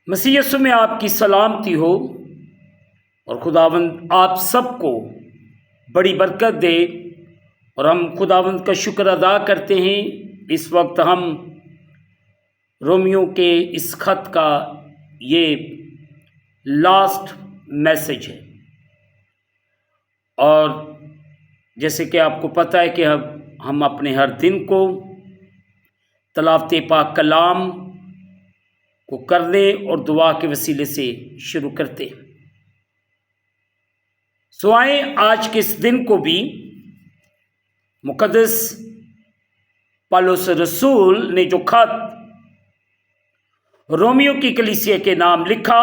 مسیح یسوع میں آپ کی سلامتی ہو اور خداوند آپ سب کو بڑی برکت دے، اور ہم خداوند کا شکر ادا کرتے ہیں۔ اس وقت ہم رومیو کے اس خط کا یہ لاسٹ میسج ہے، اور جیسے کہ آپ کو پتہ ہے کہ ہم اپنے ہر دن کو تلاوت پاک کلام کو کرنے اور دعا کے وسیلے سے شروع کرتے ہیں۔ سو آئیں آج کے اس دن کو بھی مقدس پالوس رسول نے جو خط رومیو کی کلیسیا کے نام لکھا،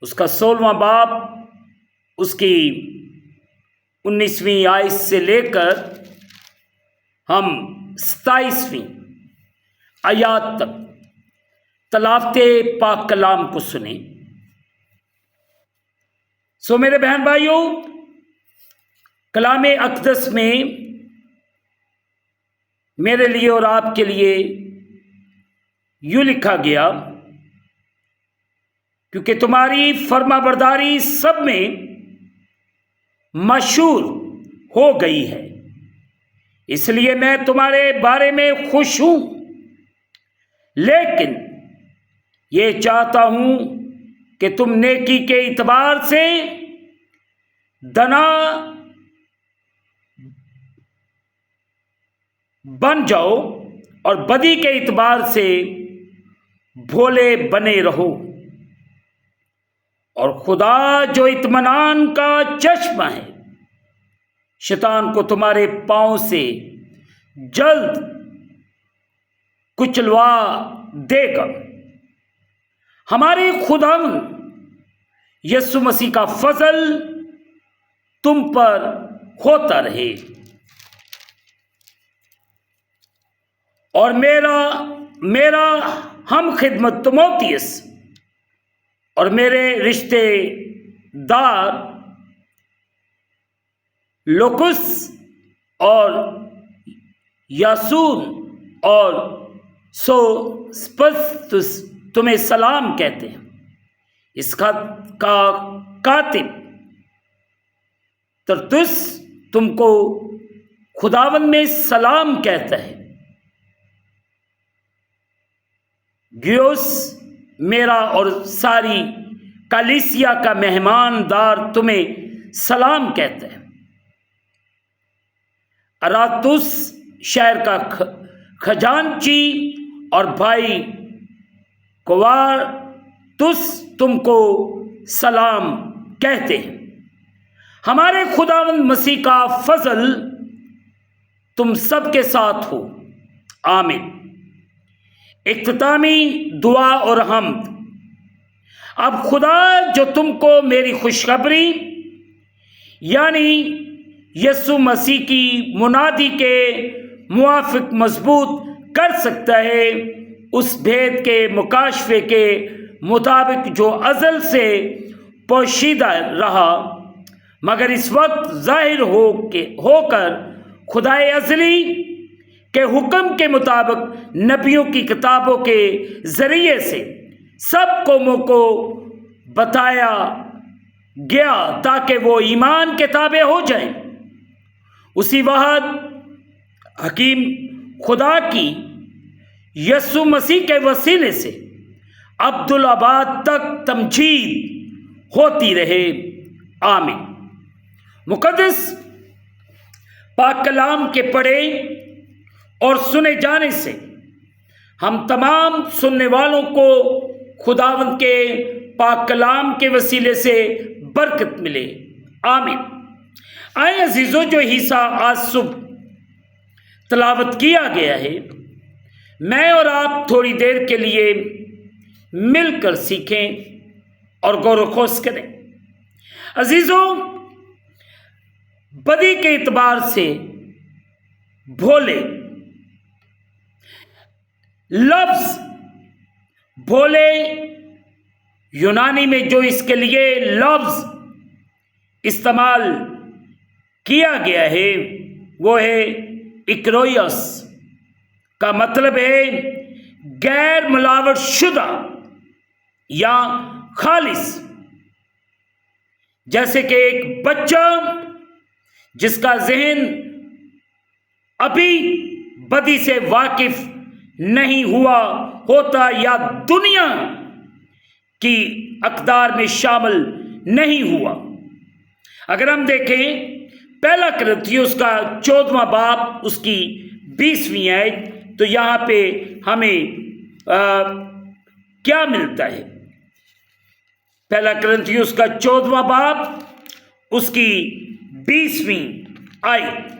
اس کا 16واں باب، اس کی 19ویں آیت سے لے کر ہم 27ویں آیات تک تلاوت پاک کلام کو سنیں۔ سو میرے بہن بھائیوں، کلام اقدس میں میرے لیے اور آپ کے لیے یوں لکھا گیا، کیونکہ تمہاری فرما برداری سب میں مشہور ہو گئی ہے، اس لیے میں تمہارے بارے میں خوش ہوں، لیکن یہ چاہتا ہوں کہ تم نیکی کے اعتبار سے دنا بن جاؤ اور بدی کے اعتبار سے بھولے بنے رہو، اور خدا جو اطمینان کا چشمہ ہے شیطان کو تمہارے پاؤں سے جلد کچلوا دے گا۔ ہمارے خداوند یسوع مسیح کا فضل تم پر ہوتا رہے۔ اور میرا ہم خدمت تimotheus اور میرے رشتے دار لوکس اور یاسون اور سوسپتس تمہیں سلام کہتے ہیں۔ اس خط کا کاتب ترتس تم کو خداوند میں سلام کہتا ہے۔ گیوس میرا اور ساری کلیسیا کا مہمان دار تمہیں سلام کہتا ہے۔ اراتس شہر کا خجانچی اور بھائی کوارتس تم کو سلام کہتے ہیں۔ ہمارے خداوند مسیح کا فضل تم سب کے ساتھ ہو، آمین۔ اختتامی دعا اور حمد۔ اب خدا جو تم کو میری خوشخبری یعنی یسوع مسیح کی منادی کے موافق مضبوط کر سکتا ہے، اس بھید کے مکاشفے کے مطابق جو ازل سے پوشیدہ رہا مگر اس وقت ظاہر ہو کر خدائے ازلی کے حکم کے مطابق نبیوں کی کتابوں کے ذریعے سے سب قوموں کو بتایا گیا تاکہ وہ ایمان کے تابع ہو جائیں۔ اسی واحد حکیم خدا کی یسوع مسیح کے وسیلے سے عبدالآباد تک تمجید ہوتی رہے، آمین۔ مقدس پاک کلام کے پڑھے اور سنے جانے سے ہم تمام سننے والوں کو خداوند کے پاک کلام کے وسیلے سے برکت ملے، آمین۔ آئے عزیزو، جو حصہ آج صبح تلاوت کیا گیا ہے، میں اور آپ تھوڑی دیر کے لیے مل کر سیکھیں اور غور و خوض کریں۔ عزیزو، بدی کے اعتبار سے بھولے، لفظ بھولے یونانی میں جو اس کے لیے لفظ استعمال کیا گیا ہے وہ ہے اکرویس، کا مطلب ہے غیر ملاوٹ شدہ یا خالص، جیسے کہ ایک بچہ جس کا ذہن ابھی بدی سے واقف نہیں ہوا ہوتا یا دنیا کی اقدار میں شامل نہیں ہوا۔ اگر ہم دیکھیں پہلا کرنتھیوس کا 14واں باب اس کی 20ویں آیت، تو یہاں پہ ہمیں کیا ملتا ہے؟ پہلا کرنتھیوس کا 14واں باب اس کی 20ویں آیت۔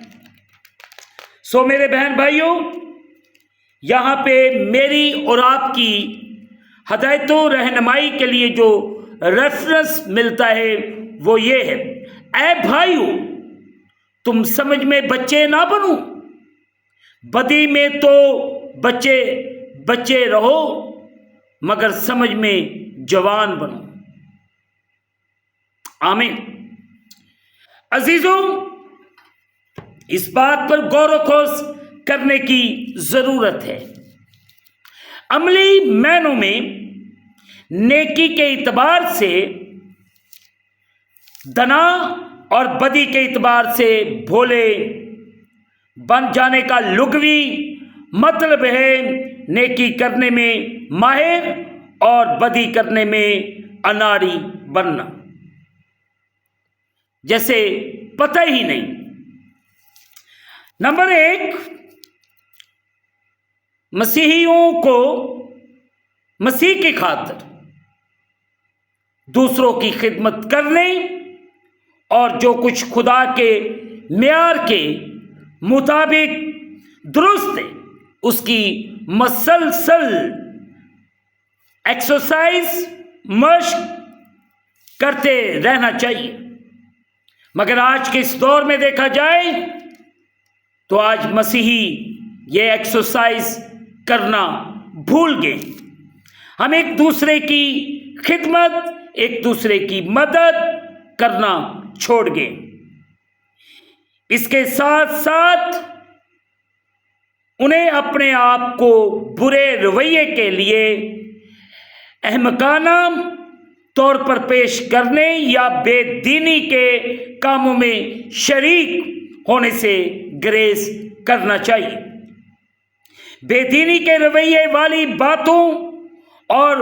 میرے بہن بھائیوں، یہاں پہ میری اور آپ کی ہدایت و رہنمائی کے لیے جو ریفرنس ملتا ہے وہ یہ ہے، اے بھائیو تم سمجھ میں بچے نہ بنو، بدی میں تو بچے بچے رہو مگر سمجھ میں جوان بنو۔ آمین۔ عزیزوں، اس بات پر غور و خوض کرنے کی ضرورت ہے۔ عملی معنوں میں نیکی کے اعتبار سے دنا اور بدی کے اعتبار سے بھولے بن جانے کا لغوی مطلب ہے نیکی کرنے میں ماہر اور بدی کرنے میں اناڑی بننا، جیسے پتہ ہی نہیں۔ نمبر 1، مسیحیوں کو مسیح کی خاطر دوسروں کی خدمت کرنے اور جو کچھ خدا کے معیار کے مطابق درست ہے اس کی مسلسل ایکسرسائز مشق کرتے رہنا چاہیے۔ مگر آج کے اس دور میں دیکھا جائے تو آج مسیحی یہ ایکسرسائز کرنا بھول گئے۔ ہم ایک دوسرے کی خدمت، ایک دوسرے کی مدد کرنا چھوڑ گئے۔ اس کے ساتھ ساتھ انہیں اپنے آپ کو برے رویے کے لیے احمقانہ طور پر پیش کرنے یا بے دینی کے کاموں میں شریک ہونے سے گریز کرنا چاہیے۔ بے دینی کے رویے والی باتوں اور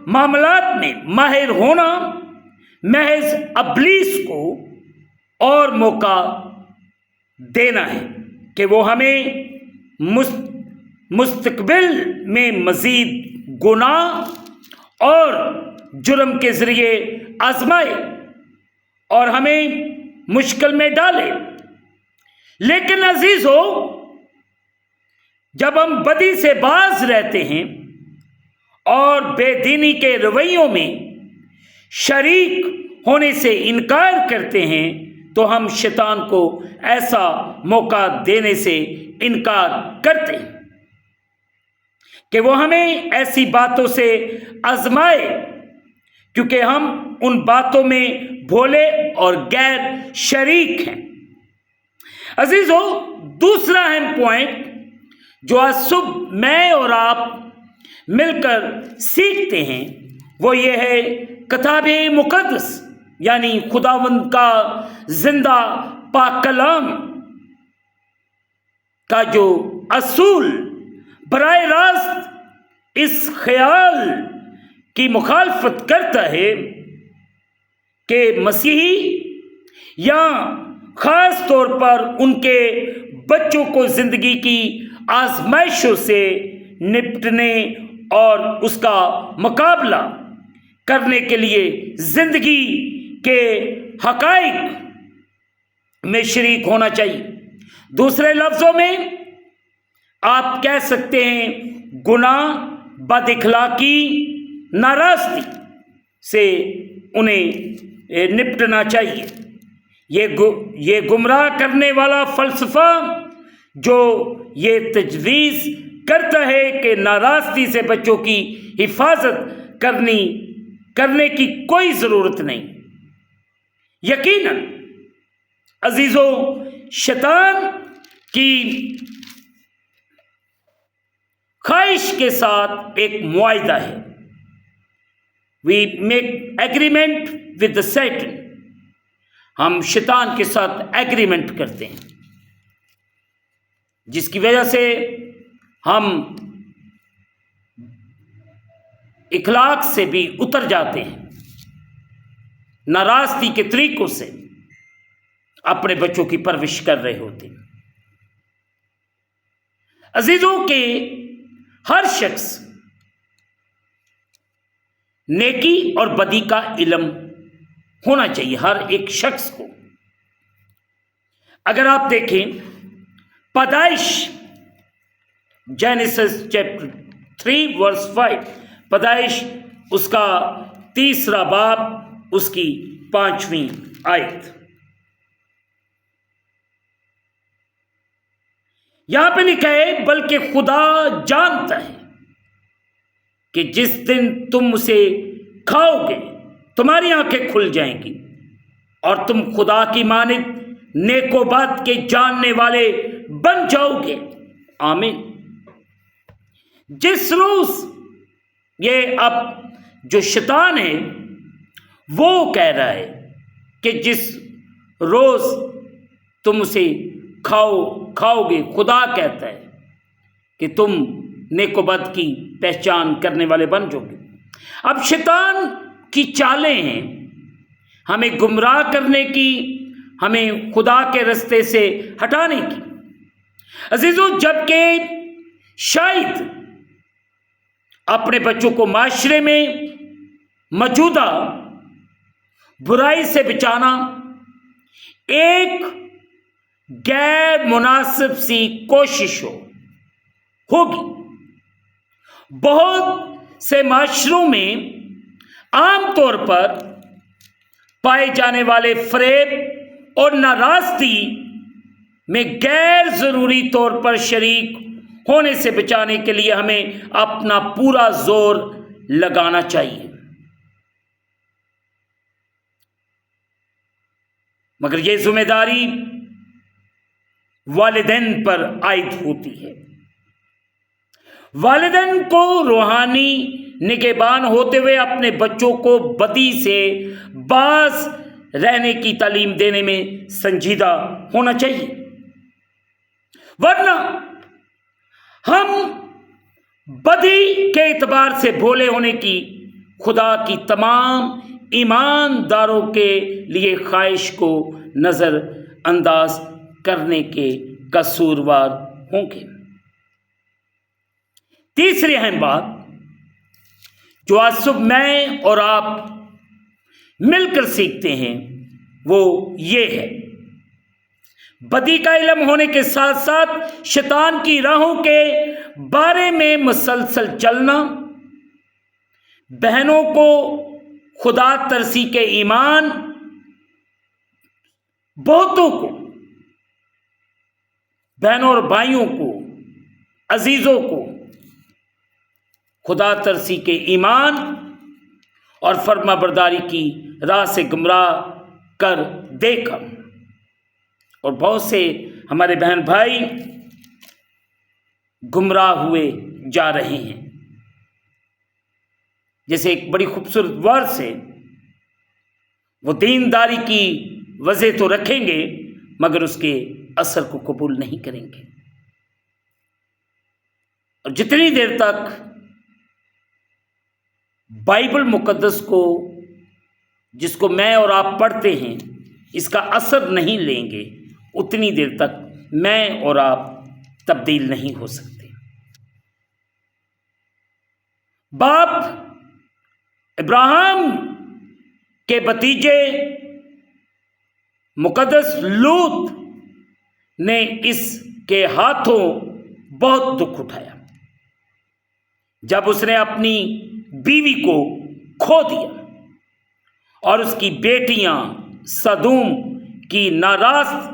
معاملات میں ماہر ہونا محض ابلیس کو اور موقع دینا ہے کہ وہ ہمیں مستقبل میں مزید گناہ اور جرم کے ذریعے آزمائے اور ہمیں مشکل میں ڈالے۔ لیکن عزیزو، جب ہم بدی سے باز رہتے ہیں اور بے دینی کے رویوں میں شریک ہونے سے انکار کرتے ہیں تو ہم شیطان کو ایسا موقع دینے سے انکار کرتے ہیں کہ وہ ہمیں ایسی باتوں سے آزمائے، کیونکہ ہم ان باتوں میں بھولے اور غیر شریک ہیں۔ عزیزو، دوسرا اہم پوائنٹ جو آج صبح میں اور آپ مل کر سیکھتے ہیں وہ یہ ہے کتاب مقدس یعنی خداوند کا زندہ پاک کلام کا جو اصول براہ راست اس خیال کی مخالفت کرتا ہے کہ مسیحی یا خاص طور پر ان کے بچوں کو زندگی کی آزمائشوں سے نپٹنے اور اس کا مقابلہ کرنے کے لیے زندگی کے حقائق میں شریک ہونا چاہیے۔ دوسرے لفظوں میں آپ کہہ سکتے ہیں گناہ، بد اخلاقی، ناراستی سے انہیں نپٹنا چاہیے۔ یہ گمراہ کرنے والا فلسفہ جو یہ تجویز کرتا ہے کہ ناراستی سے بچوں کی حفاظت کرنے کی کوئی ضرورت نہیں، یقیناً عزیزو شیطان کی خواہش کے ساتھ ایک معاہدہ ہے we make agreement with the Satan. ہم شیطان کے ساتھ ایگریمنٹ کرتے ہیں، جس کی وجہ سے ہم اخلاق سے بھی اتر جاتے ہیں، ناراستی کے طریقوں سے اپنے بچوں کی پرورش کر رہے ہوتے ہیں۔ عزیزوں کے ہر شخص نیکی اور بدی کا علم ہونا چاہیے، ہر ایک شخص کو۔ اگر آپ دیکھیں پیدائش جینیسس چیپٹر 3 ورس 5، پیدائش اس کا 3 باب اس کی 5ویں آیت، یہاں پہ لکھا ہے بلکہ خدا جانتا ہے کہ جس دن تم اسے کھاؤ گے تمہاری آنکھیں کھل جائیں گی اور تم خدا کی مانند نیک و بد کے جاننے والے بن جاؤ گے۔ آمین۔ جس روز یہ اب جو شیطان ہے وہ کہہ رہا ہے کہ جس روز تم اسے کھاؤ گے، خدا کہتا ہے کہ تم نیک و بد کی پہچان کرنے والے بن جاؤ گے۔ اب شیطان کی چالیں ہیں ہمیں گمراہ کرنے کی، ہمیں خدا کے رستے سے ہٹانے کی۔ عزیزو، جبکہ شاید اپنے بچوں کو معاشرے میں موجودہ برائی سے بچانا ایک غیر مناسب سی کوشش ہوگی، بہت سے معاشروں میں عام طور پر پائے جانے والے فریب اور ناراستی میں غیر ضروری طور پر شریک ہونے سے بچانے کے لیے ہمیں اپنا پورا زور لگانا چاہیے، مگر یہ ذمہ داری والدین پر عائد ہوتی ہے۔ والدین کو روحانی نگہبان ہوتے ہوئے اپنے بچوں کو بدی سے باز رہنے کی تعلیم دینے میں سنجیدہ ہونا چاہیے، ورنہ ہم بدی کے اعتبار سے بھولے ہونے کی خدا کی تمام ایمانداروں کے لیے خواہش کو نظر انداز کرنے کے قصوروار ہوں گے۔ تیسری اہم بات جو آج صبح میں اور آپ مل کر سیکھتے ہیں وہ یہ ہے، بدی کا علم ہونے کے ساتھ ساتھ شیطان کی راہوں کے بارے میں مسلسل چلنا، بہنوں کو خدا ترسی کے ایمان، بہتوں کو، بہنوں اور بھائیوں کو، عزیزوں کو خدا ترسی کے ایمان اور فرما برداری کی راہ سے گمراہ کر دے گا۔ اور بہت سے ہمارے بہن بھائی گمراہ ہوئے جا رہے ہیں۔ جیسے ایک بڑی خوبصورت ورس ہے، وہ دینداری کی وجہ تو رکھیں گے مگر اس کے اثر کو قبول نہیں کریں گے۔ اور جتنی دیر تک بائبل مقدس کو، جس کو میں اور آپ پڑھتے ہیں، اس کا اثر نہیں لیں گے، اتنی دیر تک میں اور آپ تبدیل نہیں ہو سکتے۔ باپ ابراہیم کے بھتیجے مقدس لوط نے اس کے ہاتھوں بہت دکھ اٹھایا جب اس نے اپنی بیوی کو کھو دیا اور اس کی بیٹیاں سدوم کی ناراست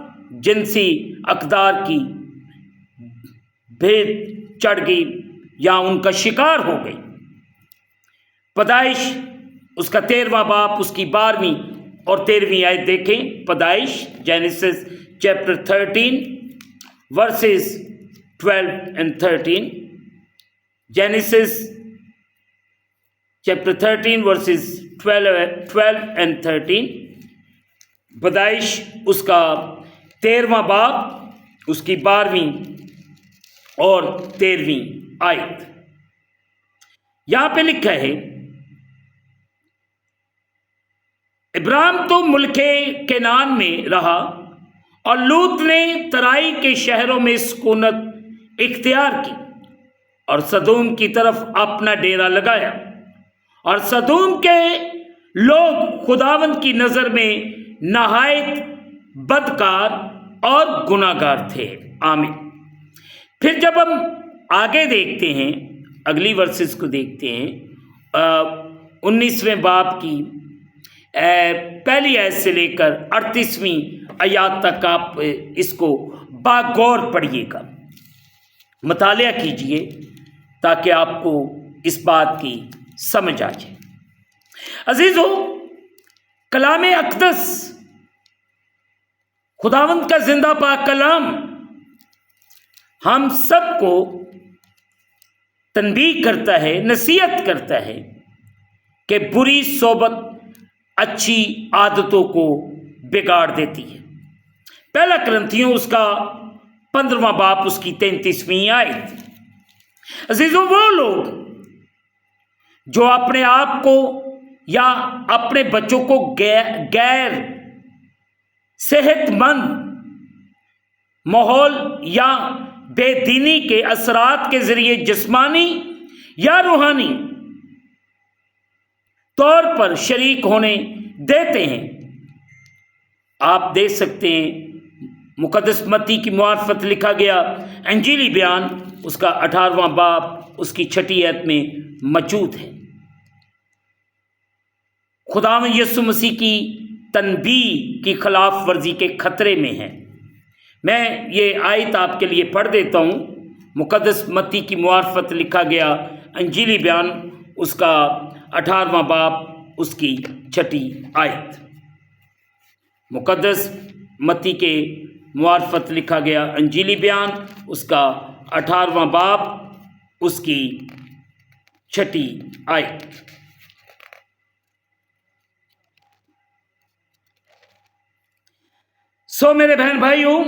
جنسی اقدار کی بھیٹ چڑھ گئی یا ان کا شکار ہو گئی۔ پیدائش اس کا 13واں باب اس کی 12ویں اور 13ویں آیت دیکھیں۔ پیدائش Genesis chapter 13 verses 12 and 13۔ Genesis chapter 13 verses 12 and 13. پیدائش اس کا 13واں باب اس کی 12ویں اور 13ویں آیت. یہاں پہ لکھا ہے ابراہیم تو ملک کنعان میں رہا اور لوط نے ترائی کے شہروں میں سکونت اختیار کی اور سدوم کی طرف اپنا ڈیرا لگایا، اور سدوم کے لوگ خداوند کی نظر میں نہایت بدکار اور گناہگار تھے. آمین. پھر جب ہم آگے دیکھتے ہیں، اگلی ورسز کو دیکھتے ہیں، 19ویں باب کی پہلی آیت سے لے کر 38ویں آیات تک آپ اس کو باغور پڑھیے گا، مطالعہ کیجئے تاکہ آپ کو اس بات کی سمجھ آ جائے. عزیزو، کلام اقدس خداوند کا زندہ پاک کلام ہم سب کو تنبیہ کرتا ہے، نصیحت کرتا ہے کہ بری صحبت اچھی عادتوں کو بگاڑ دیتی ہے. پہلا کرنتھیوں اس کا 15واں باب اس کی 33ویں آیت. عزیزو، وہ لوگ جو اپنے آپ کو یا اپنے بچوں کو غیر صحت مند ماحول یا بے دینی کے اثرات کے ذریعے جسمانی یا روحانی طور پر شریک ہونے دیتے ہیں، آپ دیکھ سکتے ہیں مقدس متی کی معرفت لکھا گیا انجیلی بیان اس کا 18واں باب اس کی 6 آیت میں موجود ہے. خداوند یسوع مسیح کی تنبیہ کی خلاف ورزی کے خطرے میں ہے. میں یہ آیت آپ کے لیے پڑھ دیتا ہوں. مقدس متی کی معرفت لکھا گیا انجیلی بیان اس کا 18واں باب اس کی 6 آیت. مقدس متی کے معرفت لکھا گیا انجیلی بیان اس کا 18واں باب اس کی 6 آیت. سو میرے بہن بھائیوں،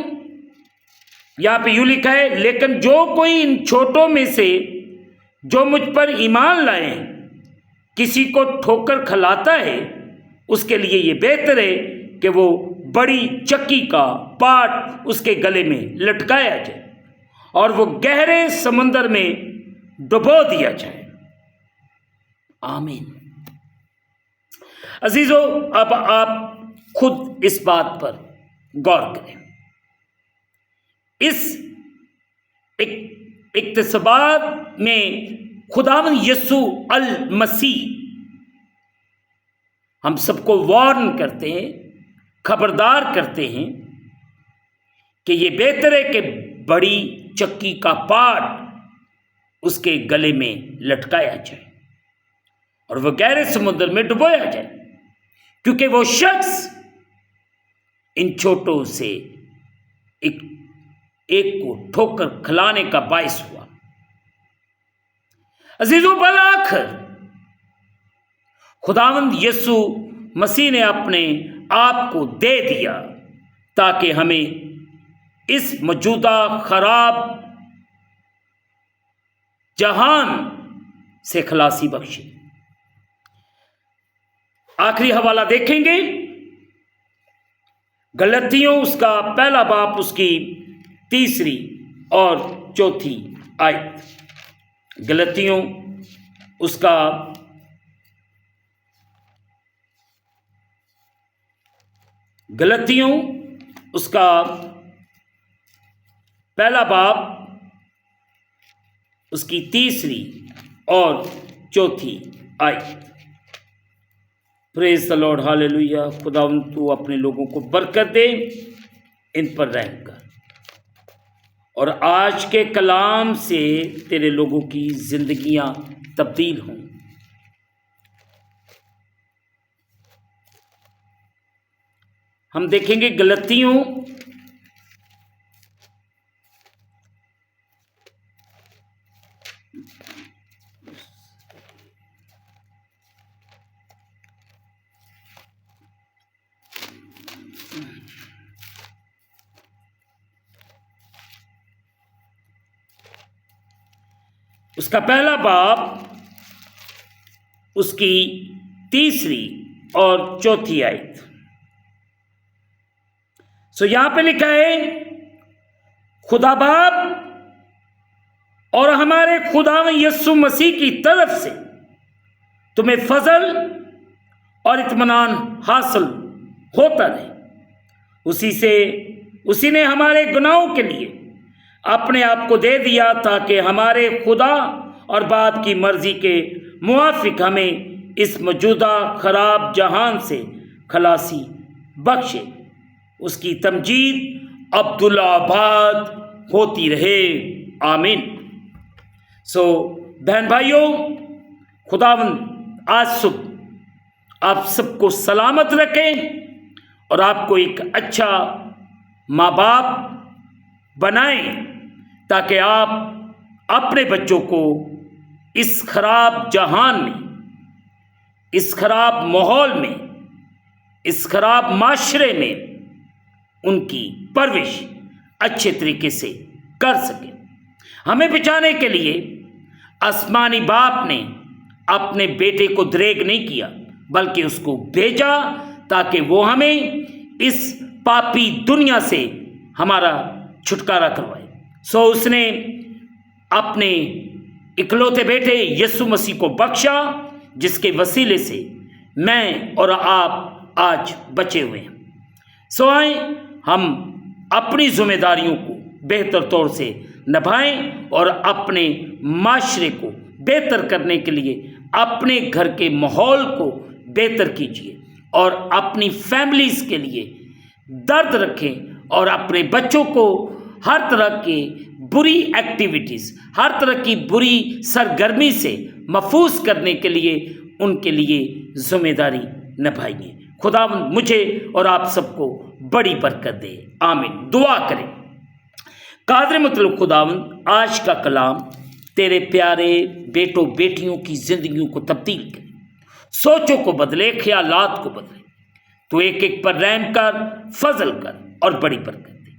یہاں پہ یوں لکھا ہے، لیکن جو کوئی ان چھوٹوں میں سے جو مجھ پر ایمان لائے کسی کو ٹھوکر کھلاتا ہے، اس کے لیے یہ بہتر ہے کہ وہ بڑی چکی کا پاٹ اس کے گلے میں لٹکایا جائے اور وہ گہرے سمندر میں ڈبو دیا جائے. آمین. عزیزو، اب آپ خود اس بات پر غور کریں. اس اقتصابات میں خداوند یسوع المسیح ہم سب کو وارن کرتے ہیں، خبردار کرتے ہیں کہ یہ بہتر ہے کہ بڑی چکی کا پاٹ اس کے گلے میں لٹکایا جائے اور وہ گہرے سمندر میں ڈبویا جائے، کیونکہ وہ شخص ان چھوٹوں سے ایک کو ٹھوکر کھلانے کا باعث ہوا. عزیزو، بالآخر خداوند یسوع مسیح نے اپنے آپ کو دے دیا تاکہ ہمیں اس موجودہ خراب جہان سے خلاصی بخشے. آخری حوالہ دیکھیں گے، گلتیوں اس کا پہلا باب اس کی 3 اور 4 آیت. گلتیوں اس کا پہلا باب اس کی 3 اور 4 آیت. پریز دی لارڈ، ہاللیلویہ. خداوند تو اپنے لوگوں کو برکت دے، ان پر رحم کر، اور آج کے کلام سے تیرے لوگوں کی زندگیاں تبدیل ہوں. ہم دیکھیں گے گلتیوں اس کا پہلا باب اس کی 3 اور 4 آیت۔ یہاں پہ لکھا ہے، خدا باپ اور ہمارے خدا یسوع مسیح کی طرف سے تمہیں فضل اور اطمینان حاصل ہوتا رہے۔ اسی نے ہمارے گناہوں کے لیے اپنے آپ کو دے دیا تاکہ ہمارے خدا اور باپ کی مرضی کے موافق ہمیں اس موجودہ خراب جہان سے خلاصی بخشے۔ اس کی تمجید عبدالآباد ہوتی رہے، آمین۔ بہن بھائیوں، خداوند آج صبح آپ سب کو سلامت رکھیں اور آپ کو ایک اچھا ماں باپ بنائیں تاکہ آپ اپنے بچوں کو اس خراب جہان میں، اس خراب ماحول میں، اس خراب معاشرے میں ان کی پرورش اچھے طریقے سے کر سکیں۔ ہمیں بچانے کے لیے آسمانی باپ نے اپنے بیٹے کو دریغ نہیں کیا، بلکہ اس کو بھیجا تاکہ وہ ہمیں اس پاپی دنیا سے ہمارا چھٹکارا کروائے۔ اس نے اپنے اکلوتے بیٹے یسوع مسیح کو بخشا، جس کے وسیلے سے میں اور آپ آج بچے ہوئے ہیں۔ آئیں ہم اپنی ذمہ داریوں کو بہتر طور سے نبھائیں اور اپنے معاشرے کو بہتر کرنے کے لیے اپنے گھر کے ماحول کو بہتر کیجیے اور اپنی فیملیز کے لیے درد رکھیں اور اپنے بچوں کو ہر طرح کی بری ایکٹیویٹیز، ہر طرح کی بری سرگرمی سے محفوظ کرنے کے لیے ان کے لیے ذمہ داری نبھائیے۔ خداوند مجھے اور آپ سب کو بڑی برکت دے، آمین۔ دعا کریں۔ قادر مطلق خداوند، آج کا کلام تیرے پیارے بیٹوں بیٹیوں کی زندگیوں کو تبدیل کرے، سوچوں کو بدلے، خیالات کو بدلے۔ تو ایک ایک پر رحم کر، فضل کر اور بڑی برکت دے۔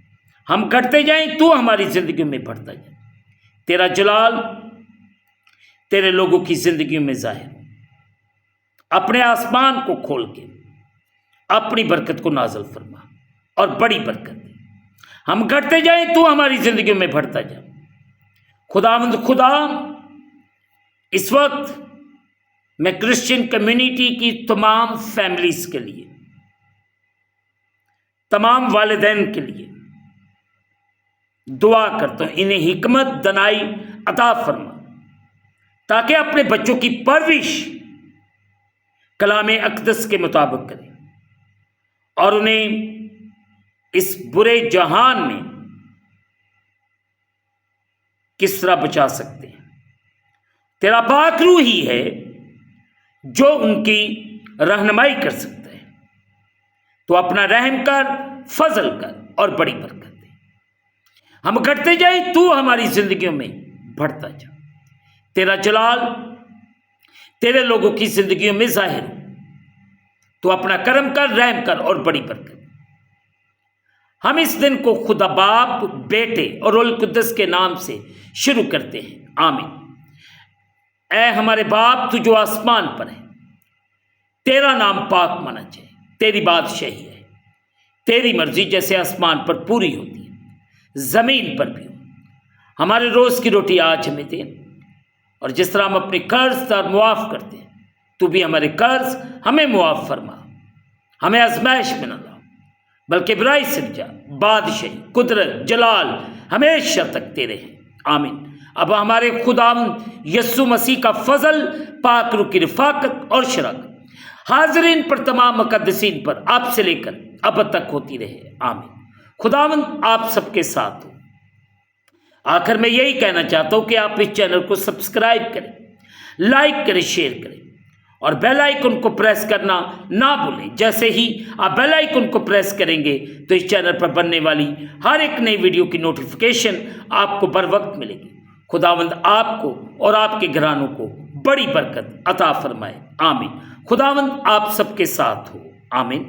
ہم گھٹتے جائیں، تو ہماری زندگیوں میں بڑھتا جائے۔ تیرا جلال تیرے لوگوں کی زندگیوں میں ظاہر ہو۔ اپنے آسمان کو کھول کے اپنی برکت کو نازل فرما اور بڑی برکت دے۔ ہم گھٹتے جائیں، تو ہماری زندگیوں میں بڑھتا جائے۔ خداوند خدا، اس وقت میں کرسچن کمیونٹی کی تمام فیملیز کے لیے، تمام والدین کے لیے دعا کرتا ہوں، انہیں حکمت دانائی عطا فرما تاکہ اپنے بچوں کی پرورش کلام اقدس کے مطابق کریں اور انہیں اس برے جہان میں کس طرح بچا سکتے ہیں۔ تیرا پاک روح ہی ہے جو ان کی رہنمائی کر سکتا ہے۔ تو اپنا رحم کر، فضل کر اور بڑی برکت دے۔ ہم گھٹتے جائیں، تو ہماری زندگیوں میں بڑھتا جا۔ تیرا جلال تیرے لوگوں کی زندگیوں میں ظاہر ہو۔ تو اپنا کرم کر، رحم کر اور بڑی برکت۔ ہم اس دن کو خدا باپ، بیٹے اور روح القدس کے نام سے شروع کرتے ہیں، آمین۔ اے ہمارے باپ، تو جو آسمان پر ہے، تیرا نام پاک مانا جائے، تیری بادشاہی ہے، تیری مرضی جیسے آسمان پر پوری ہوتی ہے زمین پر بھی ہو۔ ہمارے روز کی روٹی آج ہمیں دے، اور جس طرح ہم اپنے قرض دار معاف کرتے ہیں، تو بھی ہمارے قرض ہمیں معاف فرما۔ ہمیں آزمائش میں نہ لاؤ، بلکہ برائی سے بچا۔ بادشاہی، قدرت، جلال ہمیشہ تک تیرے ہیں، آمین۔ اب ہمارے خداوند یسوع مسیح کا فضل، پاک روح کی رفاقت اور شراکت حاضرین پر، تمام مقدسین پر، آپ سے لے کر اب تک ہوتی رہے، آمین۔ خداوند آپ سب کے ساتھ ہو۔ آخر میں یہی کہنا چاہتا ہوں کہ آپ اس چینل کو سبسکرائب کریں، لائک کریں، شیئر کریں اور بیل آئیکن کو پریس کرنا نہ بھولیں۔ جیسے ہی آپ بیل آئیکن کو پریس کریں گے تو اس چینل پر بننے والی ہر ایک نئی ویڈیو کی نوٹیفیکیشن آپ کو بر وقت ملے گی۔ خداوند آپ کو اور آپ کے گھرانوں کو بڑی برکت عطا فرمائے، آمین۔ خداوند آپ سب کے ساتھ ہو، آمین۔